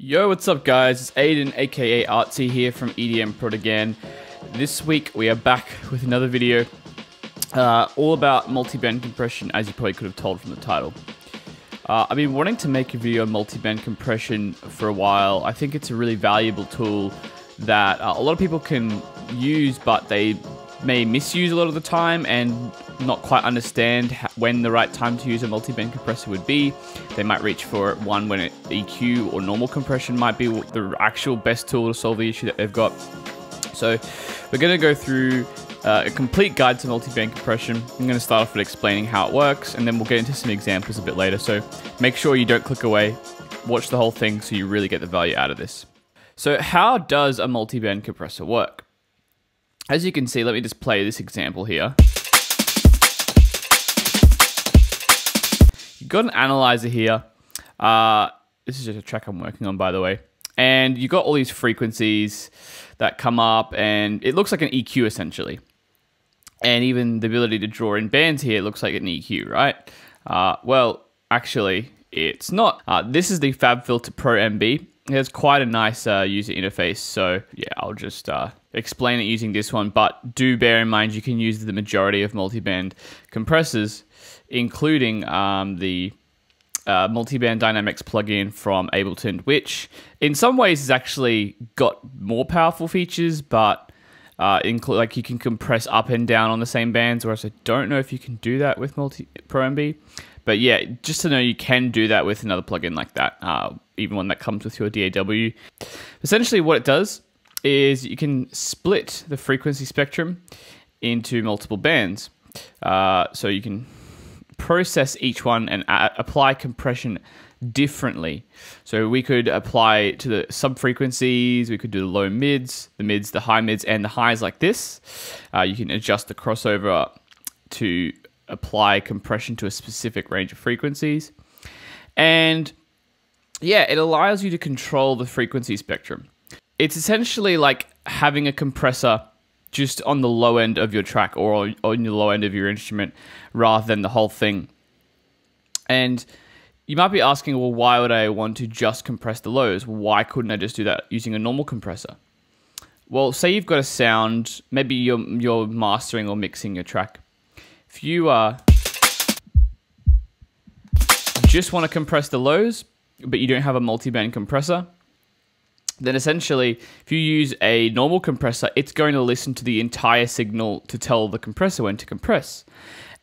Yo, what's up guys? It's Aiden, aka Artsy here from EDM Prod again. This week we are back with another video all about multiband compression, as you probably could have told from the title. I've been wanting to make a video on multiband compression for a while. I think it's a really valuable tool that a lot of people can use, but they may misuse a lot of the time and not quite understand when the right time to use a multiband compressor would be. They might reach for one when EQ or normal compression might be the actual best tool to solve the issue that they've got. So we're going to go through a complete guide to multiband compression. I'm going to start off with explaining how it works, and then we'll get into some examples a bit later. So make sure you don't click away, watch the whole thing so you really get the value out of this. So how does a multiband compressor work? As you can see, let me just play this example here. You've got an analyzer here. This is just a track I'm working on, by the way. And you've got all these frequencies that come up, and it looks like an EQ essentially. And even the ability to draw in bands here looks like an EQ, right? Well, actually, it's not. This is the FabFilter Pro MB. It has quite a nice user interface, so yeah, I'll just explain it using this one, but do bear in mind you can use the majority of multiband compressors, including the Multiband Dynamics plugin from Ableton, which in some ways has actually got more powerful features, but like you can compress up and down on the same bands, whereas I don't know if you can do that with Pro MB. But yeah, just to know you can do that with another plugin like that, even one that comes with your DAW. Essentially what it does is you can split the frequency spectrum into multiple bands. So you can process each one and apply compression differently. So we could apply to the sub-frequencies, we could do the low mids, the high mids, and the highs like this. You can adjust the crossover to apply compression to a specific range of frequencies. And yeah, it allows you to control the frequency spectrum. It's essentially like having a compressor just on the low end of your track or on the low end of your instrument rather than the whole thing. And you might be asking, well, why would I want to just compress the lows? Why couldn't I just do that using a normal compressor? Well, say you've got a sound, maybe you're mastering or mixing your track. If you just want to compress the lows, but you don't have a multiband compressor, then essentially, if you use a normal compressor, it's going to listen to the entire signal to tell the compressor when to compress.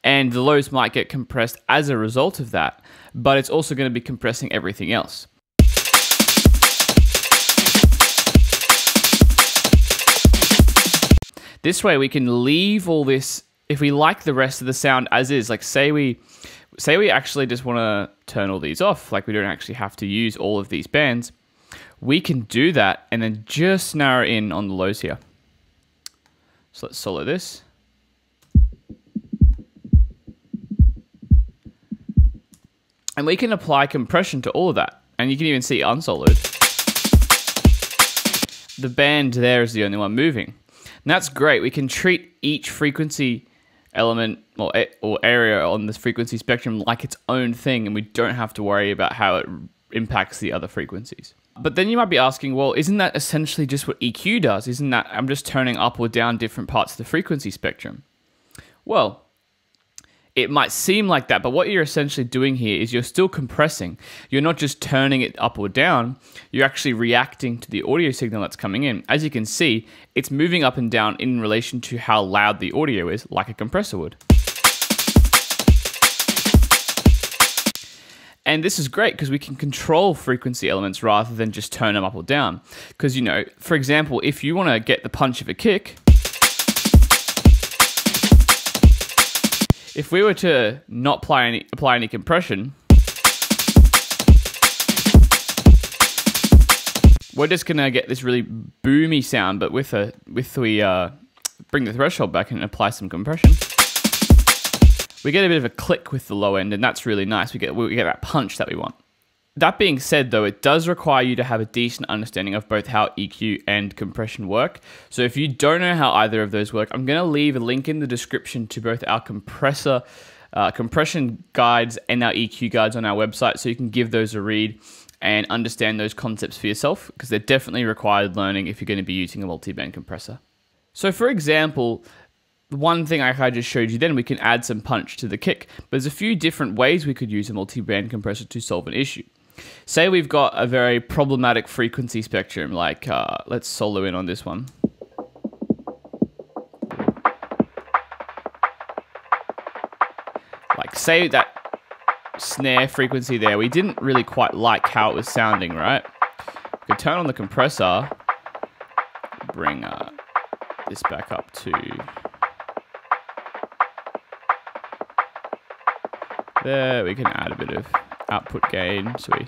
And the lows might get compressed as a result of that, but it's also going to be compressing everything else. This way we can leave all this, if we like the rest of the sound as is, like say we actually just want to turn all these off, like we don't actually have to use all of these bands, we can do that and then just narrow in on the lows here. So let's solo this. And we can apply compression to all of that. And you can even see unsoloed. The band there is the only one moving. And that's great. We can treat each frequency element or area on this frequency spectrum like its own thing, and we don't have to worry about how it impacts the other frequencies. But then you might be asking, well, isn't that essentially just what EQ does? Isn't that I'm just turning up or down different parts of the frequency spectrum? Well, it might seem like that, but what you're essentially doing here is you're still compressing. You're not just turning it up or down, you're actually reacting to the audio signal that's coming in. As you can see, it's moving up and down in relation to how loud the audio is, like a compressor would. And this is great because we can control frequency elements rather than just turn them up or down. Because, you know, for example, if you want to get the punch of a kick, if we were to not apply any compression, we're just gonna get this really boomy sound. But if we bring the threshold back and apply some compression, we get a bit of a click with the low end, and that's really nice. We get that punch that we want. That being said, though, it does require you to have a decent understanding of both how EQ and compression work. So if you don't know how either of those work, I'm going to leave a link in the description to both our compression guides and our EQ guides on our website, so you can give those a read and understand those concepts for yourself, because they're definitely required learning if you're going to be using a multiband compressor. So for example, one thing I just showed you then, we can add some punch to the kick. But there's a few different ways we could use a multiband compressor to solve an issue. Say we've got a very problematic frequency spectrum, like let's solo in on this one. Like say that snare frequency there, we didn't really quite like how it was sounding, right? We could turn on the compressor, bring this back up to there. We can add a bit of output gain, so we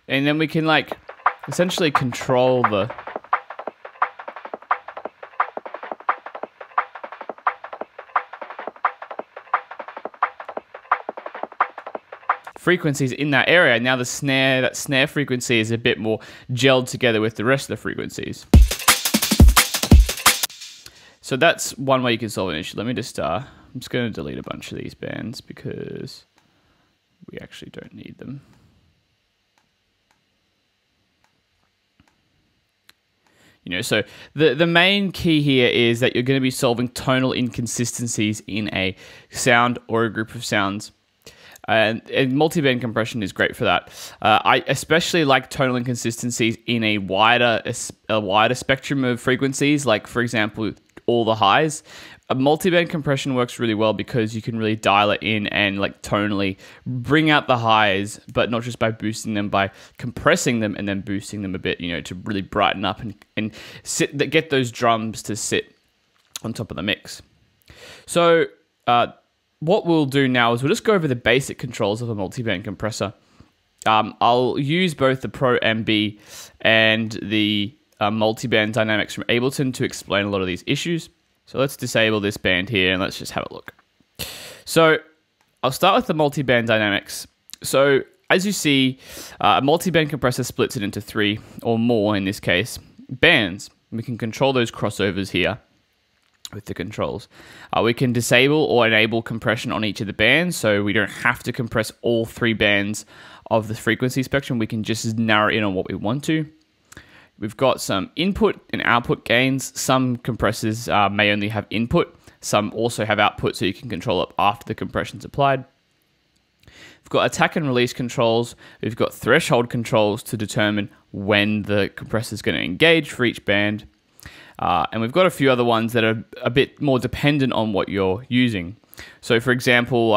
and then we can like essentially control the frequencies in that area. Now that snare frequency is a bit more gelled together with the rest of the frequencies. So that's one way you can solve an issue. Let me just, I'm just going to delete a bunch of these bands because we actually don't need them. You know, so the main key here is that you're going to be solving tonal inconsistencies in a sound or a group of sounds. And multiband compression is great for that. I especially like tonal inconsistencies in a wider spectrum of frequencies, like for example, all the highs. A multiband compression works really well because you can really dial it in and like tonally bring out the highs, but not just by boosting them, by compressing them and then boosting them a bit, you know, to really brighten up and get those drums to sit on top of the mix. So what we'll do now is we'll just go over the basic controls of a multiband compressor. I'll use both the Pro MB and the multiband dynamics from Ableton to explain a lot of these issues. So let's disable this band here and let's just have a look. So I'll start with the multiband dynamics. So as you see, a multiband compressor splits it into 3 or more, in this case, bands. We can control those crossovers here with the controls. We can disable or enable compression on each of the bands, so we don't have to compress all 3 bands of the frequency spectrum. We can just narrow in on what we want to. We've got some input and output gains. Some compressors may only have input. Some also have output, so you can control it after the compression's applied. We've got attack and release controls. We've got threshold controls to determine when the compressor is going to engage for each band. And we've got a few other ones that are a bit more dependent on what you're using. So for example,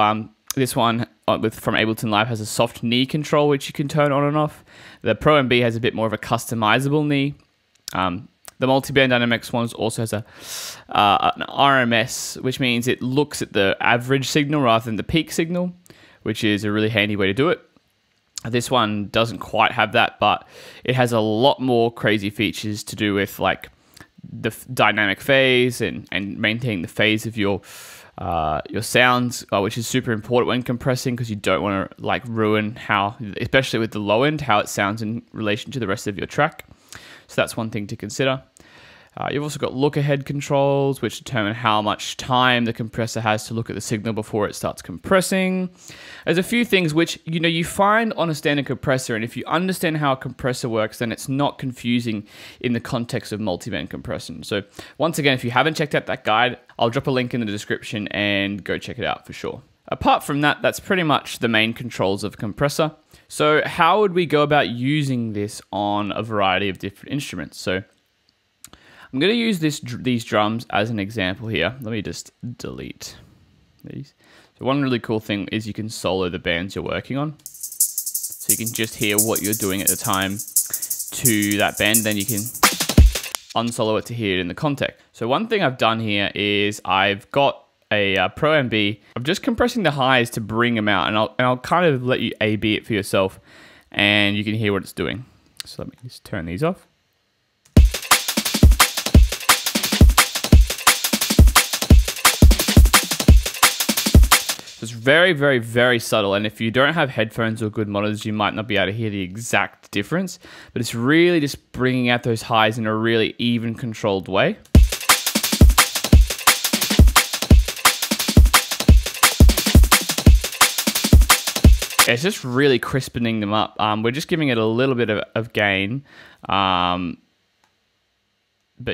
this one from Ableton Live has a soft knee control, which you can turn on and off. The Pro MB has a bit more of a customizable knee. The multiband dynamics ones also has an RMS, which means it looks at the average signal rather than the peak signal, which is a really handy way to do it. This one doesn't quite have that, but it has a lot more crazy features to do with like the dynamic phase and maintaining the phase of your sounds, which is super important when compressing, because you don't want to like ruin how, especially with the low end, how it sounds in relation to the rest of your track. So that's one thing to consider. You've also got look ahead controls, which determine how much time the compressor has to look at the signal before it starts compressing. There's a few things which you find on a standard compressor, and if you understand how a compressor works, then it's not confusing in the context of multiband compression. So once again, if you haven't checked out that guide, I'll drop a link in the description and go check it out for sure. Apart from that, that's pretty much the main controls of a compressor. So how would we go about using this on a variety of different instruments? So I'm going to use these drums as an example here. Let me just delete these. So one really cool thing is you can solo the bands you're working on. So you can just hear what you're doing at the time to that band, then you can unsolo it to hear it in the context. So one thing I've done here is I've got a Pro MB. I'm just compressing the highs to bring them out, and I'll kind of let you A/B it for yourself, and you can hear what it's doing. So let me just turn these off. So it's very, very, very subtle. And if you don't have headphones or good monitors, you might not be able to hear the exact difference. But it's really just bringing out those highs in a really even, controlled way. It's just really crispening them up. We're just giving it a little bit of gain. But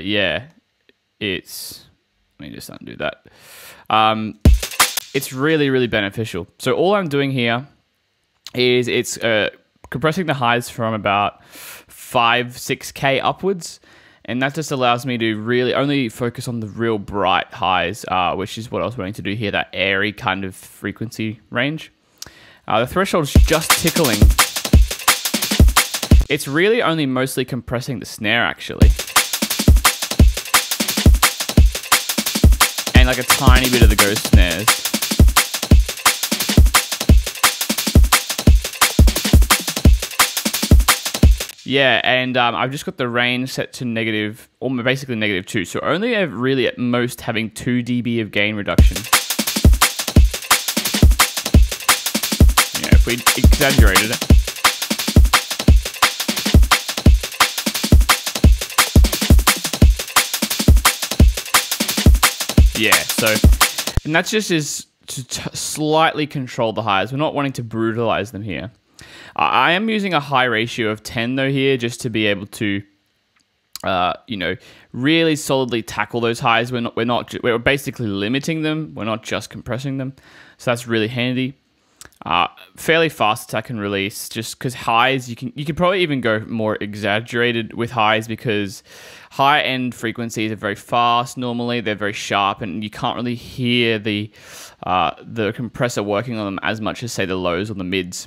yeah, let me just undo that. It's really, really beneficial. So all I'm doing here is it's compressing the highs from about 5-6K upwards. And that just allows me to really only focus on the real bright highs, which is what I was wanting to do here, that airy kind of frequency range. The threshold is just tickling. It's really only mostly compressing the snare, actually. And like a tiny bit of the ghost snares. Yeah, and I've just got the range set to negative, or basically -2. So only really at most having 2 dB of gain reduction. If we exaggerated it. Yeah, so, and that's just is to slightly control the highs. We're not wanting to brutalize them here. I am using a high ratio of 10 though here, just to be able to, you know, really solidly tackle those highs. We're basically limiting them. We're not just compressing them. So that's really handy. Fairly fast attack and release, just because highs, you can probably even go more exaggerated with highs, because high end frequencies are very fast normally, they're very sharp, and you can't really hear the compressor working on them as much as, say, the lows or the mids,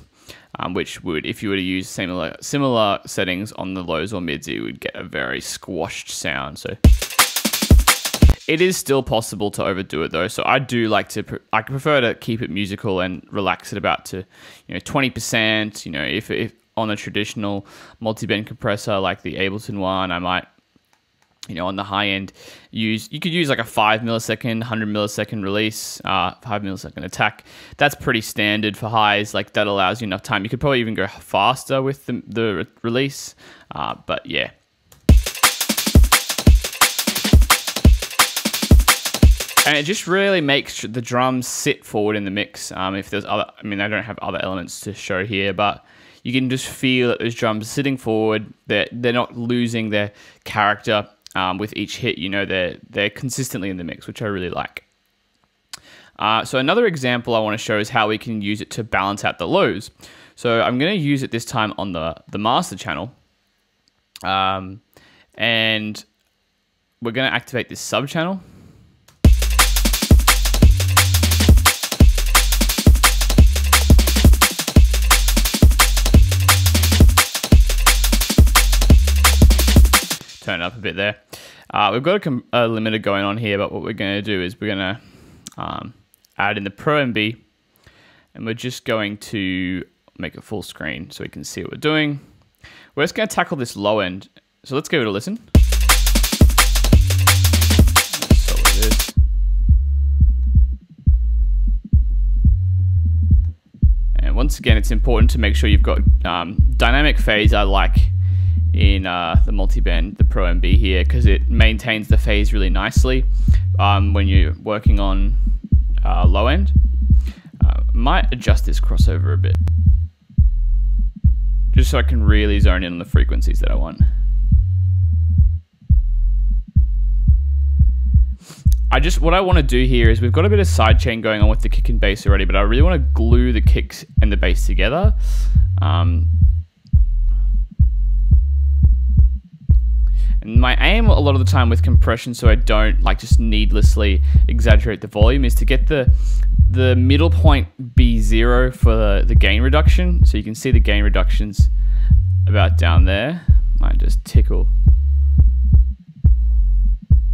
which would, if you were to use similar settings on the lows or mids, you would get a very squashed sound. So it is still possible to overdo it though, so I do like to. I prefer to keep it musical and relax it about to, 20%. If on a traditional multi-band compressor like the Ableton one, I might, on the high end, you could use like a 5 millisecond, 100 millisecond release, 5 millisecond attack. That's pretty standard for highs. Like that allows you enough time. You could probably even go faster with the release, but yeah. And it just really makes the drums sit forward in the mix. If there's other, I don't have other elements to show here, but you can just feel that those drums are sitting forward. They're not losing their character with each hit. They're consistently in the mix, which I really like. So another example I want to show is how we can use it to balance out the lows. So I'm going to use it this time on the master channel, and we're going to activate this sub channel. Turn it up a bit there. We've got a limiter going on here, but what we're going to do is we're going to add in the Pro MB, and we're just going to make it full screen so we can see what we're doing. We're just going to tackle this low end. So let's give it a listen. So it is. And once again, it's important to make sure you've got dynamic phase, like in the multiband, the Pro MB here, because it maintains the phase really nicely when you're working on low end. Might adjust this crossover a bit, just so I can really zone in on the frequencies that I want. What I want to do here is we've got a bit of sidechain going on with the kick and bass already, but I really want to glue the kicks and the bass together. And my aim a lot of the time with compression, so I don't just needlessly exaggerate the volume, is to get the middle point be 0 for the gain reduction. So you can see the gain reductions about down there. Might just tickle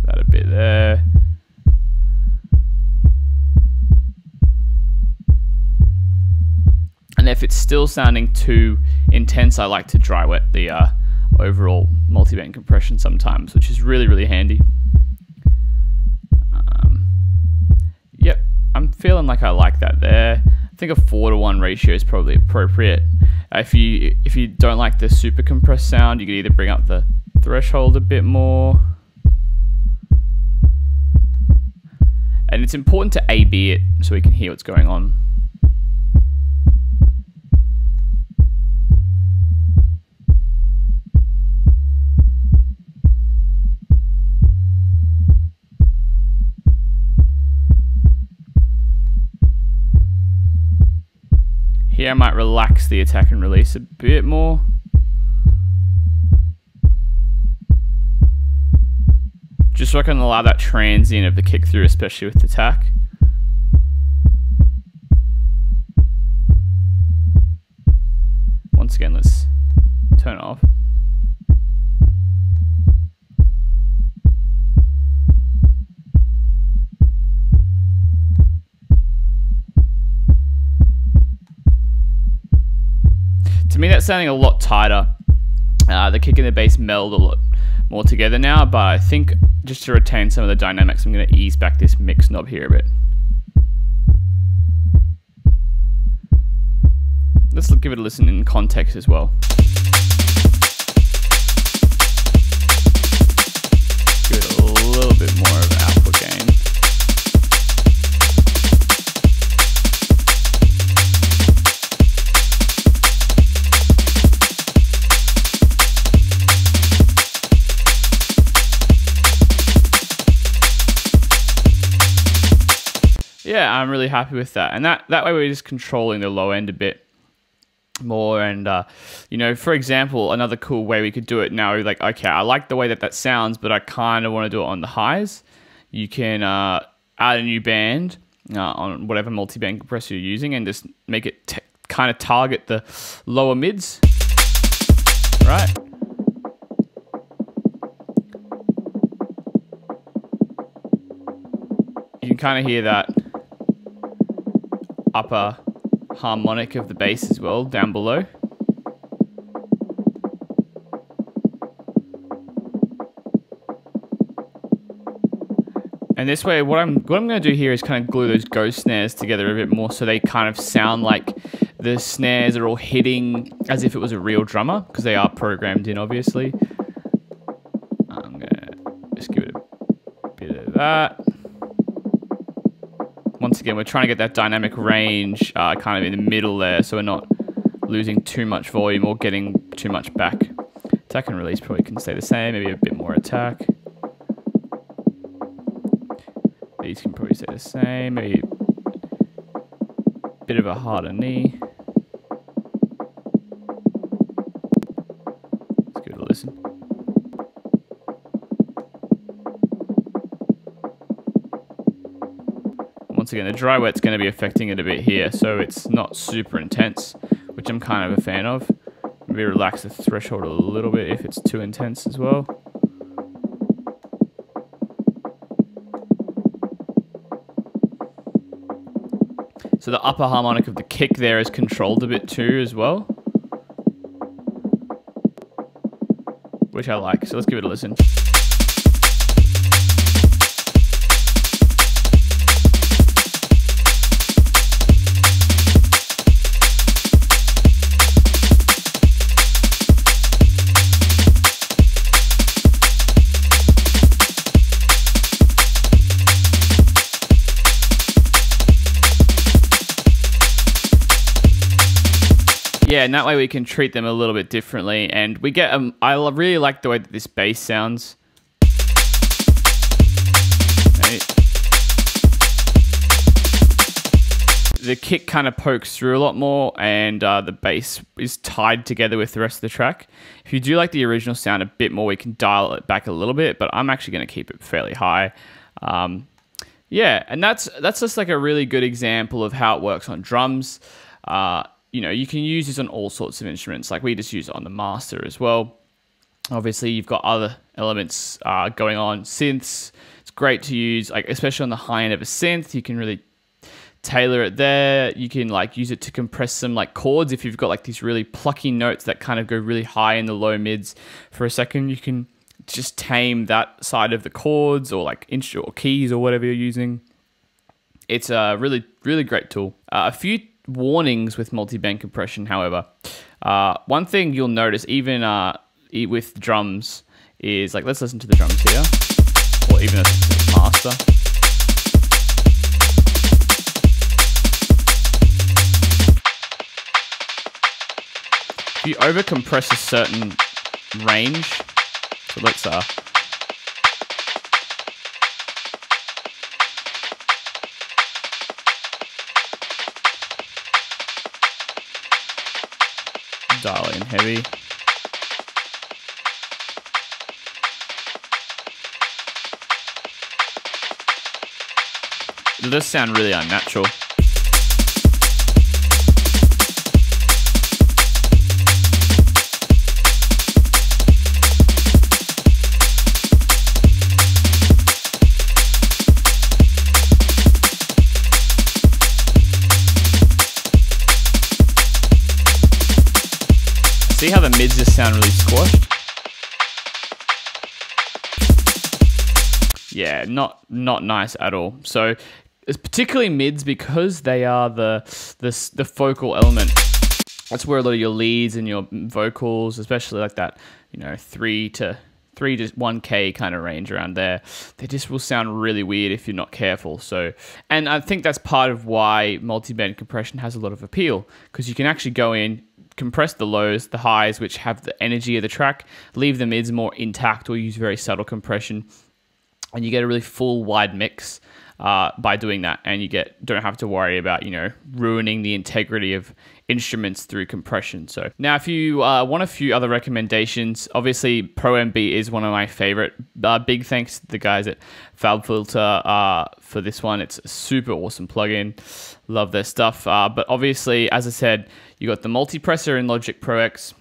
that a bit there. And if it's still sounding too intense, I like to dry wet the overall multiband compression sometimes, which is really, really handy. Yep, I'm feeling like I like that there. I think a 4:1 ratio is probably appropriate. If you don't like the super compressed sound, you could either bring up the threshold a bit more. And it's important to A/B it so we can hear what's going on. Here I might relax the attack and release a bit more. Just so I can allow that transient of the kick through, especially with the attack. Once again, let's turn it off. To me, that's sounding a lot tighter. The kick and the bass meld a lot more together now, but I think just to retain some of the dynamics, I'm going to ease back this mix knob here a bit. Let's give it a listen in context as well. Give it a little bit more of an output gain. Yeah, I'm really happy with that. And that way we're just controlling the low end a bit more. And, you know, for example, another cool way we could do it now, like, okay, I like the way that sounds, but I kind of want to do it on the highs. You can add a new band on whatever multi-band compressor you're using and just make it kind of target the lower mids, right? You can kind of hear that upper harmonic of the bass as well down below. And this way, what I'm going to do here is kind of glue those ghost snares together a bit more so they kind of sound like the snares are all hitting as if it was a real drummer, because they are programmed in, obviously. I'm going to just give it a bit of that. Once again, we're trying to get that dynamic range kind of in the middle there, so we're not losing too much volume or getting too much back. Attack and release probably can stay the same, maybe a bit more attack. These can probably stay the same, maybe a bit of a harder knee. Let's give it a listen. Once again, the dry wet's going to be affecting it a bit here, so it's not super intense, which I'm kind of a fan of. Maybe relax the threshold a little bit if it's too intense as well. So the upper harmonic of the kick there is controlled a bit too as well, which I like. So let's give it a listen. Yeah, and that way we can treat them a little bit differently, and we get I really like the way that this bass sounds. Okay. The kick kind of pokes through a lot more, and the bass is tied together with the rest of the track. If you do like the original sound a bit more, we can dial it back a little bit, but I'm actually going to keep it fairly high. Yeah, and that's just like a really good example of how it works on drums. You know, you can use this on all sorts of instruments. Like we just use it on the master as well. Obviously, you've got other elements going on. Synths, it's great to use, like especially on the high end of a synth. You can really tailor it there. You can like use it to compress some like chords. If you've got like these really plucky notes that kind of go really high in the low mids for a second, you can just tame that side of the chords or like inch or keys or whatever you're using. It's a really, really great tool. A few warnings with multi-band compression, however. One thing you'll notice, even with drums, is like, let's listen to the drums here, or even the master. If you over-compress a certain range, so let's dial it in heavy. It does sound really unnatural. See how the mids just sound really squashed? Yeah, not nice at all. So it's particularly mids, because they are the focal element. That's where a lot of your leads and your vocals, especially like that, you know, 3 to 1K kind of range around there, they just will sound really weird if you're not careful. So, and I think that's part of why multi-band compression has a lot of appeal, because you can actually go in, compress the lows, the highs, which have the energy of the track, leave the mids more intact, or use very subtle compression, and you get a really full wide mix by doing that, and you don't have to worry about, you know, ruining the integrity of instruments through compression. So now, if you want a few other recommendations, obviously ProMB is one of my favorite. Big thanks to the guys at FabFilter for this one. It's a super awesome plugin. Love their stuff. But obviously, as I said, you got the multipressor in Logic Pro X.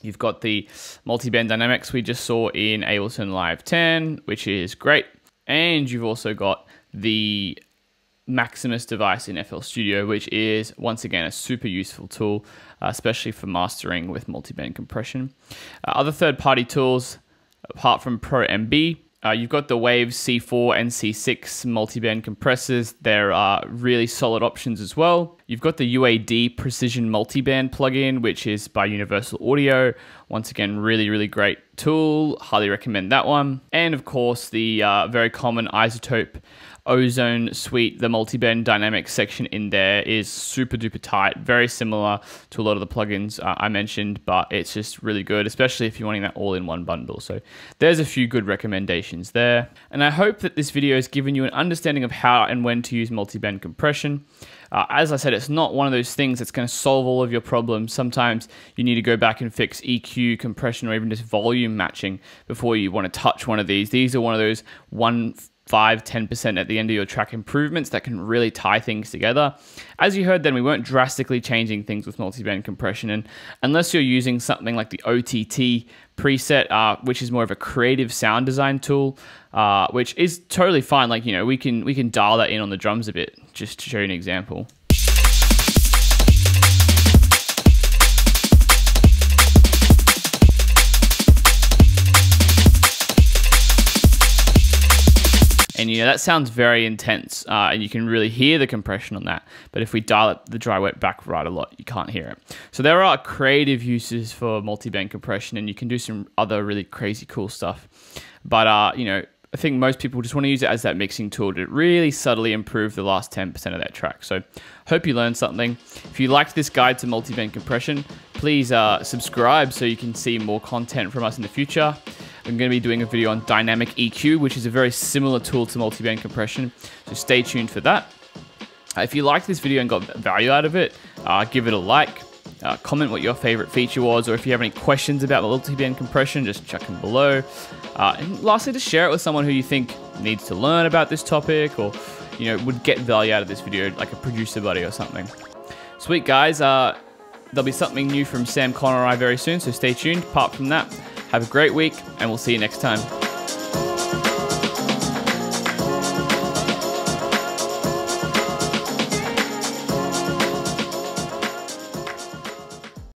You've got the multi-band dynamics we just saw in Ableton Live 10, which is great. And you've also got the Maximus device in FL Studio, which is, once again, a super useful tool, especially for mastering with multi-band compression. Other third-party tools, apart from ProMB, you've got the Waves C4 and C6 multi-band compressors. They're really solid options as well. You've got the UAD Precision Multiband plugin, which is by Universal Audio. Once again, really, really great tool. Highly recommend that one. And of course, the very common iZotope Ozone suite, the multi-band dynamics section in there is super duper tight, very similar to a lot of the plugins I mentioned, but it's just really good, especially if you're wanting that all in one bundle. So there's a few good recommendations there. And I hope that this video has given you an understanding of how and when to use multi-band compression. As I said, it's not one of those things that's going to solve all of your problems. Sometimes you need to go back and fix EQ, compression, or even just volume matching before you want to touch one of these. These are one of those 5-10% at the end of your track improvements that can really tie things together. As you heard then, we weren't drastically changing things with multi-band compression, and unless you're using something like the OTT preset, which is more of a creative sound design tool, which is totally fine. Like, you know, we can dial that in on the drums a bit, just to show you an example. And you know, that sounds very intense, and you can really hear the compression on that. But if we dial it, the dry wet back right a lot, you can't hear it. So there are creative uses for multi-band compression, and you can do some other really crazy cool stuff. But you know, I think most people just want to use it as that mixing tool to really subtly improve the last 10% of their track. So hope you learned something. If you liked this guide to multi-band compression, please subscribe so you can see more content from us in the future. I'm going to be doing a video on dynamic EQ, which is a very similar tool to multi-band compression, so stay tuned for that. If you liked this video and got value out of it, give it a like, comment what your favorite feature was, or if you have any questions about multi-band compression, just chuck them below. And lastly, just share it with someone who you think needs to learn about this topic, or you know, would get value out of this video, like a producer buddy or something. Sweet guys, there'll be something new from Sam Connor and I very soon, so stay tuned. Apart from that, have a great week, and we'll see you next time.